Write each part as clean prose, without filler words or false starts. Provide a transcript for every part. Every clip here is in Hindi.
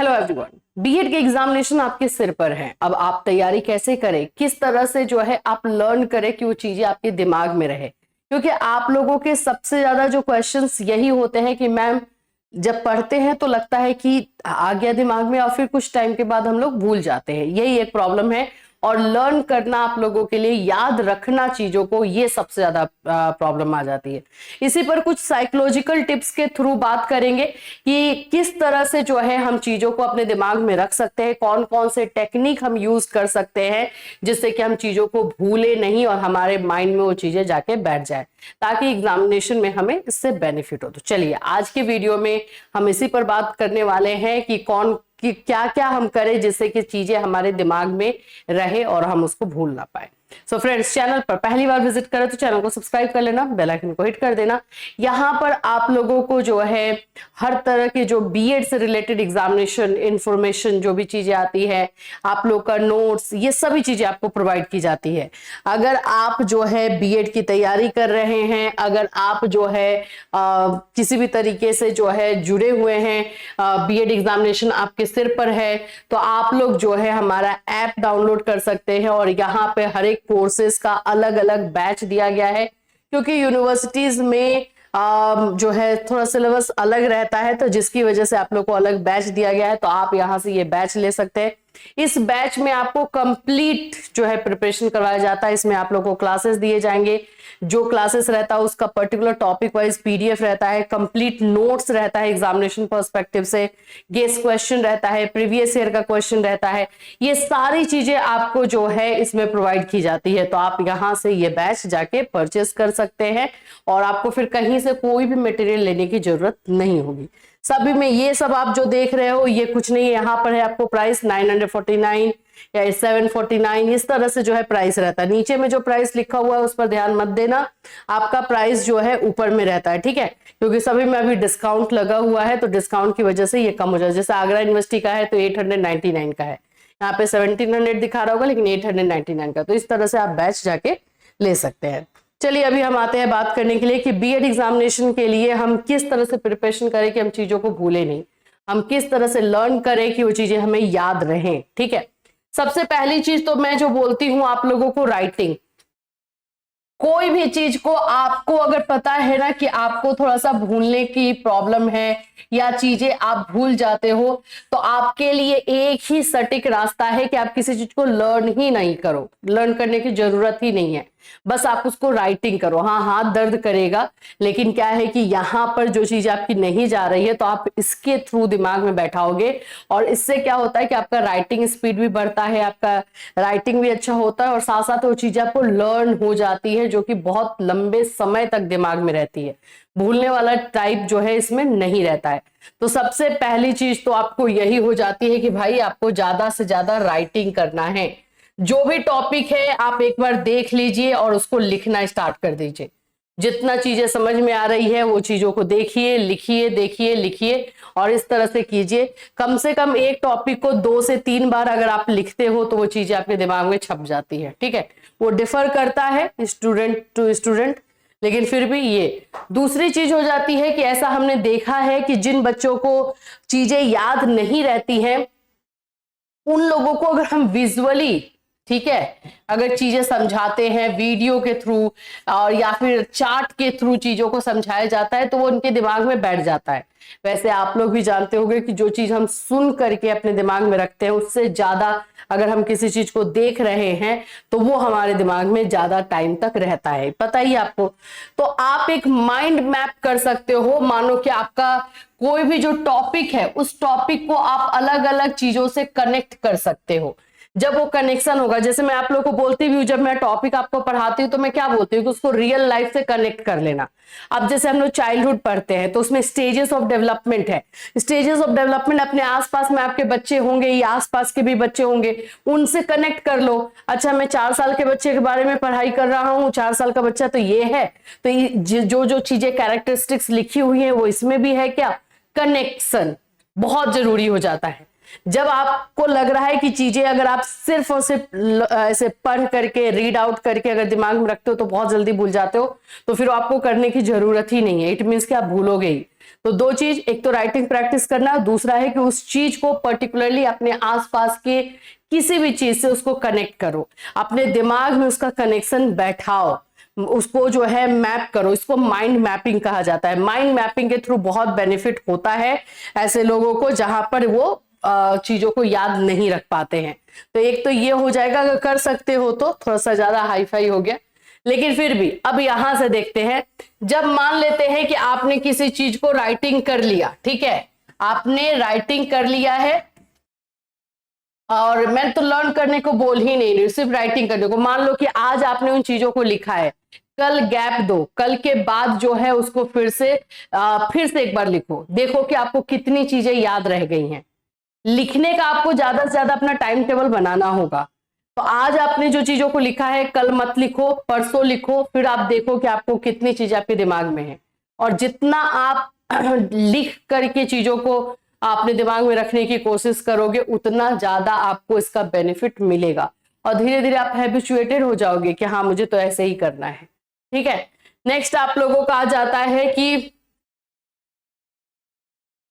हेलो एवरीवन, बीएड के एग्जामिनेशन आपके सिर पर है। अब आप तैयारी कैसे करें, किस तरह से जो है आप लर्न करें कि वो चीजें आपके दिमाग में रहे, क्योंकि आप लोगों के सबसे ज्यादा जो क्वेश्चंस यही होते हैं कि मैम जब पढ़ते हैं तो लगता है कि आ गया दिमाग में और फिर कुछ टाइम के बाद हम लोग भूल जाते हैं। यही एक प्रॉब्लम है और लर्न करना आप लोगों के लिए, याद रखना चीजों को, ये सबसे ज्यादा प्रॉब्लम आ जाती है। इसी पर कुछ साइकोलॉजिकल टिप्स के थ्रू बात करेंगे कि किस तरह से जो है हम चीजों को अपने दिमाग में रख सकते हैं, कौन कौन से टेक्निक हम यूज कर सकते हैं जिससे कि हम चीजों को भूले नहीं और हमारे माइंड में वो चीजें जाके बैठ जाए, ताकि एग्जामिनेशन में हमें इससे बेनिफिट हो। तो चलिए आज के वीडियो में हम इसी पर बात करने वाले हैं कि क्या क्या हम करें जिससे कि चीजें हमारे दिमाग में रहे और हम उसको भूल ना पाए। सो फ्रेंड्स, चैनल पर पहली बार विजिट करें तो चैनल को सब्सक्राइब कर लेना, बेल आइकन को हिट कर देना। यहाँ पर आप लोगों को जो है हर तरह के जो बीएड से रिलेटेड एग्जामिनेशन इंफॉर्मेशन, जो भी चीजें आती है, आप लोग का नोट्स, ये सभी चीजें आपको प्रोवाइड की जाती है। अगर आप जो है बीएड की तैयारी कर रहे हैं, अगर आप जो है किसी भी तरीके से जो है जुड़े हुए हैं, बीएड एग्जामिनेशन आपके सिर पर है, तो आप लोग जो है हमारा ऐप डाउनलोड कर सकते हैं और यहाँ पे हर एक कोर्सेज का अलग अलग बैच दिया गया है, क्योंकि यूनिवर्सिटीज में जो है थोड़ा सिलेबस अलग रहता है, तो जिसकी वजह से आप लोग को अलग बैच दिया गया है। तो आप यहां से ये बैच ले सकते हैं। इस बैच में आपको कंप्लीट जो है प्रिपरेशन करवाया जाता है। इसमें आप लोग को क्लासेस दिए जाएंगे, जो क्लासेस रहता है उसका पर्टिकुलर टॉपिक वाइज पीडीएफ रहता है, कंप्लीट नोट्स रहता है एग्जामिनेशन पर्सपेक्टिव से, गेस्ट क्वेश्चन रहता है, प्रीवियस ईयर का क्वेश्चन रहता है। ये सारी चीजें आपको जो है इसमें प्रोवाइड की जाती है। तो आप यहां से ये बैच जाके परचेस कर सकते हैं और आपको फिर कहीं से कोई भी मटेरियल लेने की जरूरत नहीं होगी। सभी में ये सब आप जो देख रहे हो ये कुछ नहीं है। यहाँ पर है आपको प्राइस 949 या 749, इस तरह से जो है प्राइस रहता है। नीचे में जो प्राइस लिखा हुआ है उस पर ध्यान मत देना, आपका प्राइस जो है ऊपर में रहता है, ठीक है, क्योंकि सभी में अभी डिस्काउंट लगा हुआ है, तो डिस्काउंट की वजह से ये कम हो जाए। जैसे आगरा यूनिवर्सिटी का है तो 899 का है, यहाँ पे 1700 दिखा रहा होगा लेकिन 899 का। तो इस तरह से आप बैच जाके ले सकते हैं। चलिए अभी हम आते हैं बात करने के लिए कि बीएड एग्जामिनेशन के लिए हम किस तरह से प्रिपरेशन करें कि हम चीजों को भूले नहीं, हम किस तरह से लर्न करें कि वो चीजें हमें याद रहें। ठीक है, सबसे पहली चीज तो मैं जो बोलती हूं आप लोगों को, राइटिंग। कोई भी चीज को आपको अगर पता है ना कि आपको थोड़ा सा भूलने की प्रॉब्लम है या चीजें आप भूल जाते हो, तो आपके लिए एक ही सटीक रास्ता है कि आप किसी चीज को लर्न ही नहीं करो, लर्न करने की जरूरत ही नहीं है, बस आप उसको राइटिंग करो। हाँ, हाथ दर्द करेगा, लेकिन क्या है कि यहाँ पर जो चीज आपकी नहीं जा रही है तो आप इसके थ्रू दिमाग में बैठाओगे और इससे क्या होता है कि आपका राइटिंग स्पीड भी बढ़ता है, आपका राइटिंग भी अच्छा होता है और साथ साथ वो चीजें आपको लर्न हो जाती है, जो कि बहुत लंबे समय तक दिमाग में रहती है। भूलने वाला टाइप जो है इसमें नहीं रहता है। तो सबसे पहली चीज तो आपको यही हो जाती है कि भाई आपको ज्यादा से ज्यादा राइटिंग करना है। जो भी टॉपिक है आप एक बार देख लीजिए और उसको लिखना स्टार्ट कर दीजिए। जितना चीजें समझ में आ रही है वो चीजों को देखिए, लिखिए, देखिए, लिखिए और इस तरह से कीजिए। कम से कम एक टॉपिक को 2 से 3 बार अगर आप लिखते हो तो वो चीजें आपके दिमाग में छप जाती है। ठीक है, वो डिफर करता है स्टूडेंट टू स्टूडेंट, लेकिन फिर भी ये दूसरी चीज हो जाती है कि ऐसा हमने देखा है कि जिन बच्चों को चीजें याद नहीं रहती हैं उन लोगों को अगर हम विजुअली, ठीक है, अगर चीजें समझाते हैं वीडियो के थ्रू और या फिर चार्ट के थ्रू चीजों को समझाया जाता है तो वो उनके दिमाग में बैठ जाता है। वैसे आप लोग भी जानते होंगे कि जो चीज हम सुन करके अपने दिमाग में रखते हैं उससे ज्यादा अगर हम किसी चीज को देख रहे हैं तो वो हमारे दिमाग में ज्यादा टाइम तक रहता है, पता ही आपको। तो आप एक माइंड मैप कर सकते हो। मानो कि आपका कोई भी जो टॉपिक है उस टॉपिक को आप अलग अलग चीजों से कनेक्ट कर सकते हो। जब वो कनेक्शन होगा, जैसे मैं आप लोगों को बोलती भी हूँ, जब मैं टॉपिक आपको पढ़ाती हूँ तो मैं क्या बोलती हूँ कि उसको रियल लाइफ से कनेक्ट कर लेना। अब जैसे हम लोग चाइल्डहुड पढ़ते हैं तो उसमें स्टेजेस ऑफ डेवलपमेंट है। स्टेजेस ऑफ डेवलपमेंट अपने आसपास में आपके बच्चे होंगे या आसपास के भी बच्चे होंगे, उनसे कनेक्ट कर लो। अच्छा, मैं 4 साल के बच्चे के बारे में पढ़ाई कर रहा हूँ, 4 साल का बच्चा तो ये है, तो जो जो चीजें कैरेक्टरिस्टिक्स लिखी हुई है वो इसमें भी है क्या। कनेक्शन बहुत जरूरी हो जाता है। जब आपको लग रहा है कि चीजें अगर आप सिर्फ और सिर्फ ऐसे पढ़ करके रीड आउट करके अगर दिमाग में रखते हो तो बहुत जल्दी भूल जाते हो, तो फिर आपको करने की जरूरत ही नहीं है, इट मीन्स कि आप भूलोगे ही। तो दो चीज, एक तो राइटिंग प्रैक्टिस करना, दूसरा है कि उस चीज को पर्टिकुलरली अपने आसपास के किसी भी चीज से उसको कनेक्ट करो, अपने दिमाग में उसका कनेक्शन बैठाओ, उसको जो है मैप करो। इसको माइंड मैपिंग कहा जाता है। माइंड मैपिंग के थ्रू बहुत बेनिफिट होता है ऐसे लोगों को जहां पर वो चीजों को याद नहीं रख पाते हैं। तो एक तो ये हो जाएगा, अगर कर सकते हो तो, थोड़ा सा ज्यादा हाई फाई हो गया लेकिन फिर भी। अब यहां से देखते हैं, जब मान लेते हैं कि आपने किसी चीज को राइटिंग कर लिया, ठीक है, आपने राइटिंग कर लिया है, और मैं तो लर्न करने को बोल ही नहीं रही, सिर्फ राइटिंग करने को। मान लो कि आज आपने उन चीजों को लिखा है, कल गैप दो, कल के बाद जो है उसको फिर से एक बार लिखो, देखो कि आपको कितनी चीजें याद रह गई हैं। लिखने का आपको ज्यादा से ज्यादा अपना टाइम टेबल बनाना होगा। तो आज आपने जो चीजों को लिखा है, कल मत लिखो, परसों लिखो, फिर आप देखो कि आपको कितनी चीजें आपके दिमाग में है। और जितना आप लिख करके चीजों को अपने दिमाग में रखने की कोशिश करोगे, उतना ज्यादा आपको इसका बेनिफिट मिलेगा, और धीरे धीरे आप हैबिचुएटेड हो जाओगे कि हाँ मुझे तो ऐसे ही करना है। ठीक है, नेक्स्ट आप लोगों का आ जाता है कि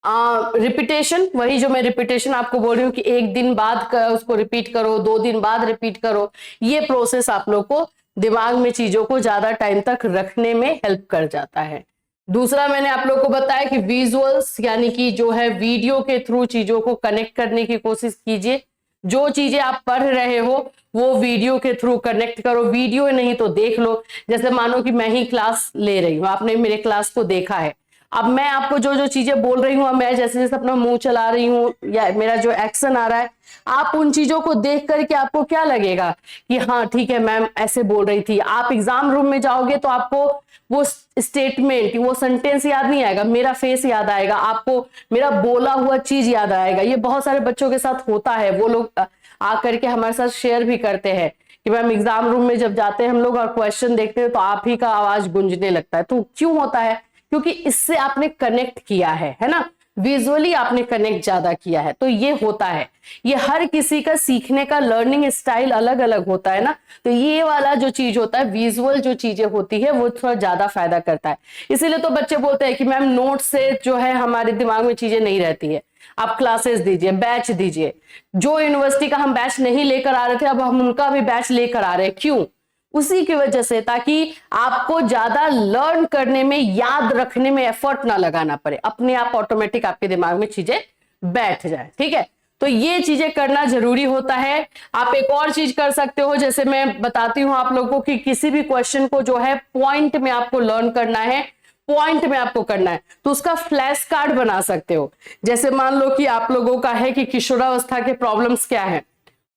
रिपीटेशन। वही जो मैं रिपीटेशन आपको बोल रही हूँ कि एक दिन बाद उसको रिपीट करो, 2 दिन बाद रिपीट करो। ये प्रोसेस आप लोग को दिमाग में चीजों को ज्यादा टाइम तक रखने में हेल्प कर जाता है। दूसरा मैंने आप लोग को बताया कि विजुअल्स, यानी कि जो है वीडियो के थ्रू चीजों को कनेक्ट करने की कोशिश कीजिए। जो चीजें आप पढ़ रहे हो वो वीडियो के थ्रू कनेक्ट करो, वीडियो नहीं तो देख लो। जैसे मानो कि मैं ही क्लास ले रही हूँ, आपने मेरे क्लास को देखा है, अब मैं आपको जो जो चीजें बोल रही हूँ, मैं जैसे जैसे अपना मुंह चला रही हूँ या मेरा जो एक्शन आ रहा है, आप उन चीजों को देख करके आपको क्या लगेगा कि हाँ ठीक है मैम ऐसे बोल रही थी। आप एग्जाम रूम में जाओगे तो आपको वो स्टेटमेंट, वो सेंटेंस याद नहीं आएगा, मेरा फेस याद आएगा, आपको मेरा बोला हुआ चीज याद आएगा। ये बहुत सारे बच्चों के साथ होता है, वो लोग आकर के हमारे साथ शेयर भी करते हैं कि मैम एग्जाम रूम में जब जाते हैं हम लोग और क्वेश्चन देखते हैं तो आप ही का आवाज गूंजने लगता है। तो क्यों होता है? क्योंकि इससे आपने कनेक्ट किया है ना, विजुअली आपने कनेक्ट ज्यादा किया है। तो ये होता है, ये हर किसी का सीखने का लर्निंग स्टाइल अलग अलग होता है ना। तो ये वाला जो चीज होता है, विजुअल जो चीजें होती है, वो थोड़ा ज्यादा फायदा करता है। इसीलिए तो बच्चे बोलते हैं कि मैम नोट से जो है हमारे दिमाग में चीजें नहीं रहती है, आप क्लासेस दीजिए, बैच दीजिए। जो यूनिवर्सिटी का हम बैच नहीं लेकर आ रहे थे, अब हम उनका भी बैच लेकर आ रहे हैं। क्यों? उसी की वजह से, ताकि आपको ज्यादा लर्न करने में, याद रखने में एफर्ट ना लगाना पड़े, अपने आप ऑटोमेटिक आपके दिमाग में चीजें बैठ जाए। ठीक है, तो ये चीजें करना जरूरी होता है। आप एक और चीज कर सकते हो, जैसे मैं बताती हूं आप लोगों को कि किसी भी क्वेश्चन को जो है पॉइंट में आपको लर्न करना है, पॉइंट में आपको करना है, तो उसका फ्लैश कार्ड बना सकते हो। जैसे मान लो कि आप लोगों का है कि किशोरावस्था के प्रॉब्लम्स क्या है,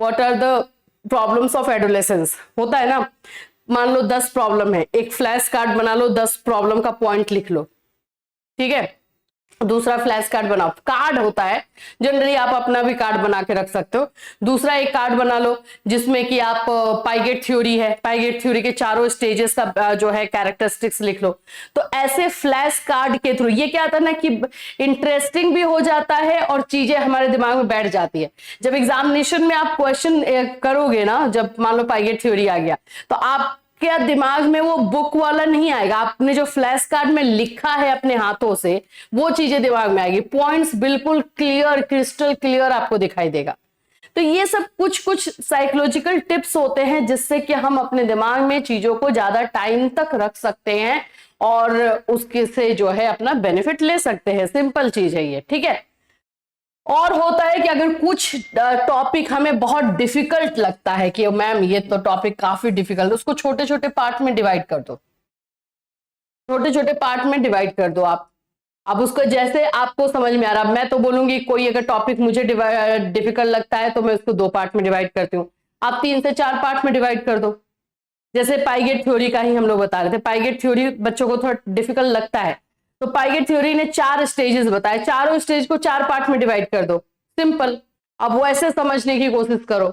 what are the problems of adolescence, होता है ना। मान लो 10 प्रॉब्लम है, एक फ्लैश कार्ड बना लो, 10 प्रॉब्लम का पॉइंट लिख लो। ठीक है, दूसरा फ्लैश कार्ड बनाओ, कार्ड होता है जनरली, आप अपना भी कार्ड बना के रख सकते हो। दूसरा एक कार्ड बना लो जिसमें कि आप पाइगेट थ्योरी है, पाइगेट थ्योरी के चारों स्टेजेस का जो है कैरेक्टरिस्टिक्स लिख लो। तो ऐसे फ्लैश कार्ड के थ्रू ये क्या आता है ना कि इंटरेस्टिंग भी हो जाता है और चीजें हमारे दिमाग में बैठ जाती है। जब एग्जामिनेशन में आप क्वेश्चन करोगे ना, जब मान लो पाइगेट थ्योरी आ गया, तो आप क्या दिमाग में वो बुक वाला नहीं आएगा, आपने जो फ्लैश कार्ड में लिखा है अपने हाथों से वो चीजें दिमाग में आएगी, पॉइंट्स बिल्कुल क्लियर, क्रिस्टल क्लियर आपको दिखाई देगा। तो ये सब कुछ कुछ साइकोलॉजिकल टिप्स होते हैं जिससे कि हम अपने दिमाग में चीजों को ज्यादा टाइम तक रख सकते हैं और उसके से जो है अपना बेनिफिट ले सकते हैं। सिंपल चीज है ये। ठीक है, और होता है कि अगर कुछ टॉपिक हमें बहुत डिफिकल्ट लगता है कि मैम ये तो टॉपिक काफी डिफिकल्ट, उसको छोटे छोटे पार्ट में डिवाइड कर दो, छोटे छोटे पार्ट में डिवाइड कर दो आप। अब उसको जैसे आपको समझ में आ रहा, मैं तो बोलूंगी कोई अगर टॉपिक मुझे डिफिकल्ट लगता है तो मैं उसको 2 पार्ट में डिवाइड करती हूँ, आप 3 से 4 पार्ट में डिवाइड कर दो। जैसे पाइगेट थ्योरी का ही हम लोग बता रहे थे, पाइगेट थ्योरी बच्चों को थोड़ा डिफिकल्ट लगता है, तो पाइगेट थ्योरी ने 4 स्टेजेस बताए, चारों स्टेज को 4 पार्ट में डिवाइड कर दो, सिंपल। अब वो ऐसे समझने की कोशिश करो,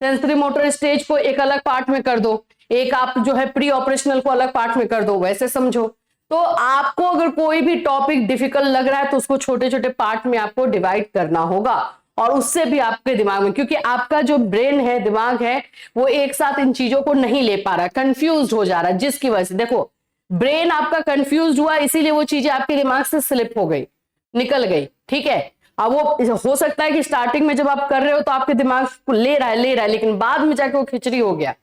सेंसरी मोटर स्टेज को एक अलग पार्ट में कर दो, एक आप जो है प्री ऑपरेशनल को अलग पार्ट में कर दो, वैसे समझो। तो आपको अगर कोई भी टॉपिक डिफिकल्ट लग रहा है तो उसको छोटे छोटे पार्ट में आपको डिवाइड करना होगा और उससे भी आपके दिमाग में, क्योंकि आपका जो ब्रेन है, दिमाग है, वो एक साथ इन चीजों को नहीं ले पा रहा, कंफ्यूज हो जा रहा है, जिसकी वजह से देखो ब्रेन आपका कंफ्यूज हुआ, इसीलिए वो चीजें आपके दिमाग से स्लिप हो गई, निकल गई, ठीक है। अब वो हो सकता है कि स्टार्टिंग में जब आप कर रहे हो तो आपके दिमाग को ले रहा है, लेकिन बाद में जाके वो खिचड़ी हो गया।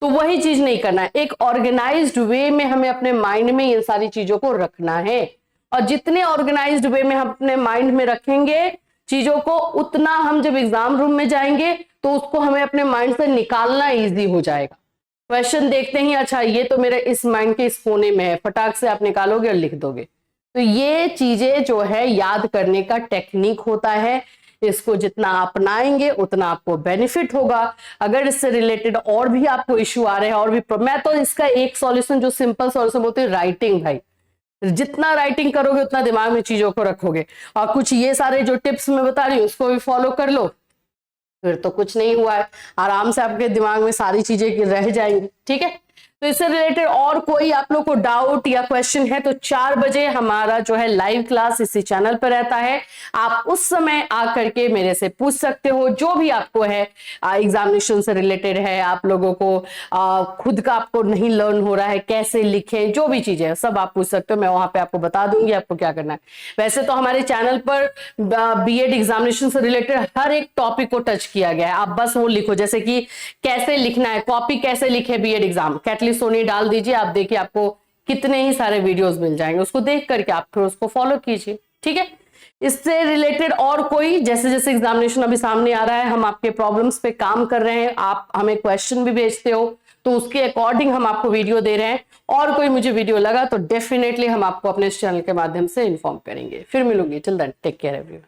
तो वही चीज नहीं करना है, एक ऑर्गेनाइज्ड वे में हमें अपने माइंड में इन सारी चीजों को रखना है, और जितने ऑर्गेनाइज्ड वे में हम अपने माइंड में रखेंगे चीजों को, उतना हम जब एग्जाम रूम में जाएंगे तो उसको हमें अपने माइंड से निकालना इजी हो जाएगा। क्वेश्चन देखते ही अच्छा ये तो मेरे इस माइंड के इस कोने में है, फटाक से आप निकालोगे और लिख दोगे। तो ये चीजें जो है याद करने का टेक्निक होता है, इसको जितना अपनाएंगे उतना आपको बेनिफिट होगा। अगर इससे रिलेटेड और भी आपको इश्यू आ रहे हैं, और भी मैं तो इसका एक सॉल्यूशन जो सिंपल सॉल्यूशन बोलते हैं, राइटिंग। भाई जितना राइटिंग करोगे उतना दिमाग में चीजों को रखोगे, और कुछ ये सारे जो टिप्स मैं बता रही हूँ उसको भी फॉलो कर लो, फिर तो कुछ नहीं हुआ है, आराम से आपके दिमाग में सारी चीजें रह जाएंगी, ठीक है। तो इससे रिलेटेड और कोई आप लोग को डाउट या क्वेश्चन है तो 4 बजे हमारा जो है लाइव क्लास इसी चैनल पर रहता है, आप उस समय आकर के मेरे से पूछ सकते हो जो भी आपको है, एग्जामिनेशन से रिलेटेड है, आप लोगों को खुद का आपको नहीं लर्न हो रहा है, कैसे लिखें, जो भी चीजें सब आप पूछ सकते हो, मैं वहां पे आपको बता दूंगी आपको क्या करना है। वैसे तो हमारे चैनल पर बीएड एग्जामिनेशन से रिलेटेड हर एक टॉपिक को टच किया गया है, आप बस वो लिखो, जैसे कि कैसे लिखना है, कॉपी कैसे लिखे बीएड एग्जाम, कैटलिस्ट सोनी डाल दीजिए, आप देखिए आपको कितने ही सारे वीडियोस मिल जाएंगे, उसको देख करके आप फिर उसको फॉलो कीजिए, ठीक है। इससे रिलेटेड और कोई, जैसे जैसे एग्जामिनेशन अभी सामने आ रहा है, हम आपके प्रॉब्लम्स पे काम कर रहे हैं, आप हमें क्वेश्चन भी भेजते हो तो उसके अकॉर्डिंग हम आपको वीडियो दे रहे हैं, और कोई मुझे वीडियो लगा तो डेफिनेटली हम आपको अपने चैनल के माध्यम से इन्फॉर्म करेंगे। फिर मिलूंगी, till then take care everyone.